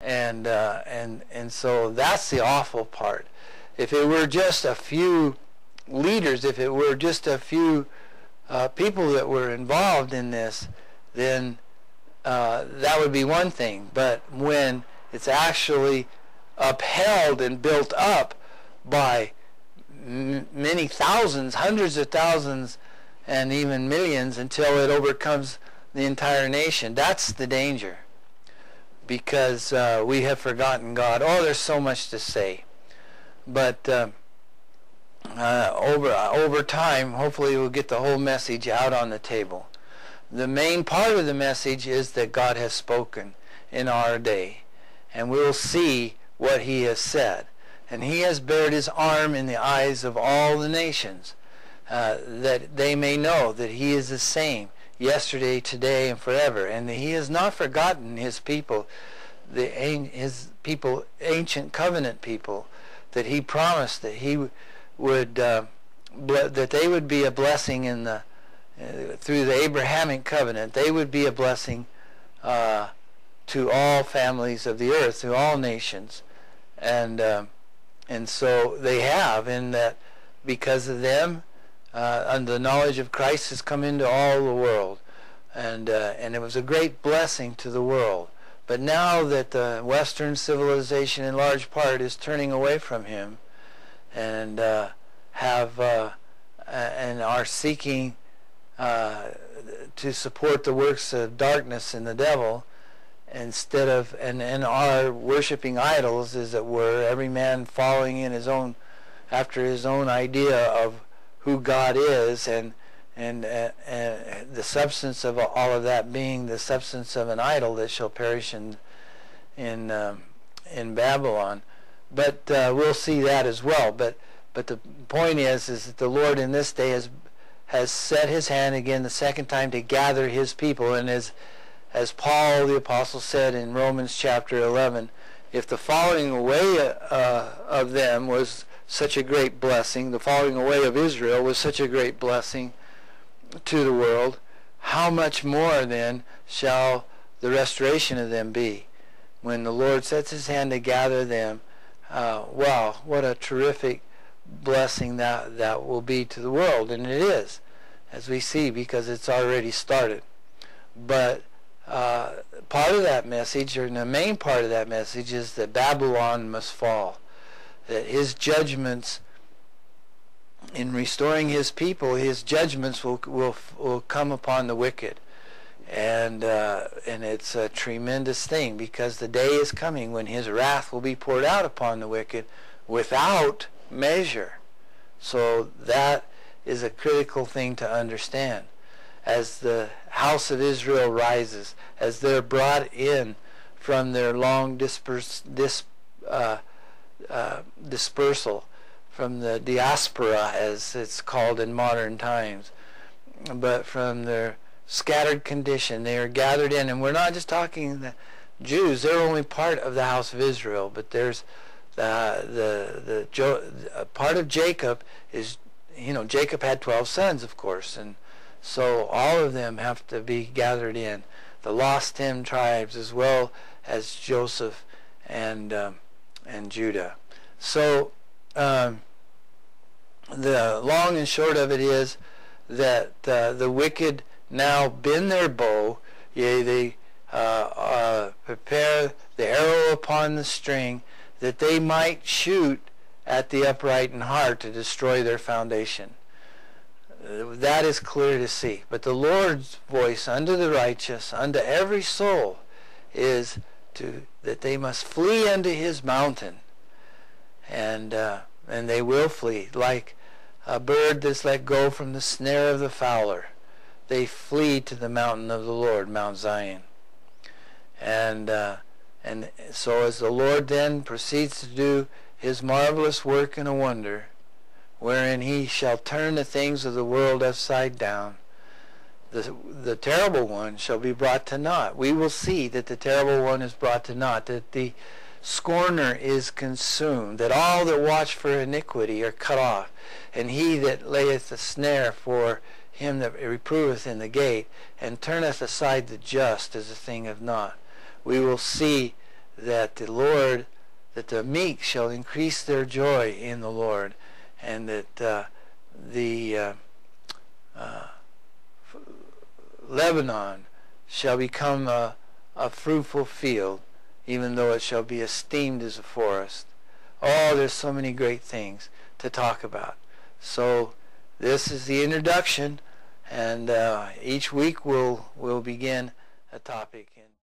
And so that's the awful part. If it were just a few leaders, if it were just a few people that were involved in this, then that would be one thing. But when it's actually upheld and built up by many thousands, hundreds of thousands, and even millions, until it overcomes the entire nation, that's the danger. Because we have forgotten God. Oh, there's so much to say. But over time, hopefully we'll get the whole message out on the table. The main part of the message is that God has spoken in our day. And we'll see what he has said. And he has bared his arm in the eyes of all the nations, that they may know that he is the same yesterday, today, and forever. And that he has not forgotten his people, his people, ancient covenant people, that he promised that he would, that they would be a blessing in the through the Abrahamic covenant. They would be a blessing to all families of the earth, to all nations, and so they have, in that because of them, and the knowledge of Christ has come into all the world, and it was a great blessing to the world. But now that the Western civilization, in large part, is turning away from him, and and are seeking to support the works of darkness and the devil, instead of and are worshiping idols, as it were, every man following in his own, after his own idea of who God is, and the substance of all of that being the substance of an idol that shall perish in Babylon. But we'll see that as well. But the point is that the Lord in this day has set his hand again the second time to gather his people, and as Paul the apostle said in Romans chapter 11, if the falling away of them was such a great blessing, the falling away of Israel was such a great blessing to the world, how much more then shall the restoration of them be, when the Lord sets his hand to gather them? Wow, what a terrific blessing that will be to the world. And it is, as we see, because it's already started. But part of that message, or the main part of that message, is that Babylon must fall, that his judgments in restoring his people, his judgments will come upon the wicked. And it's a tremendous thing, because the day is coming when his wrath will be poured out upon the wicked without measure. So that is a critical thing to understand. As the house of Israel rises, as they're brought in from their long dispersal, from the diaspora, as it's called in modern times, but from their scattered condition, they are gathered in. And we're not just talking the Jews; they're only part of the house of Israel. But there's the part of Jacob is, Jacob had 12 sons, of course, and so all of them have to be gathered in, the lost 10 tribes, as well as Joseph and Judah. So the long and short of it is that the wicked now bend their bow, yea, they prepare the arrow upon the string, that they might shoot at the upright in heart to destroy their foundation. That is clear to see. But the Lord's voice unto the righteous, unto every soul, is that they must flee unto his mountain, and they will flee, like a bird that's let go from the snare of the fowler. They flee to the mountain of the Lord, Mount Zion. And so as the Lord then proceeds to do his marvelous work and a wonder, wherein he shall turn the things of the world upside down, the terrible one shall be brought to naught. We will see that the terrible one is brought to naught, that the scorner is consumed, that all that watch for iniquity are cut off, and he that layeth a snare for him that reproveth in the gate, and turneth aside the just, as a thing of naught. We will see that the meek shall increase their joy in the Lord, and that the Lebanon shall become a fruitful field, even though it shall be esteemed as a forest. Oh, there's so many great things to talk about. So this is the introduction, and each week we'll begin a topic.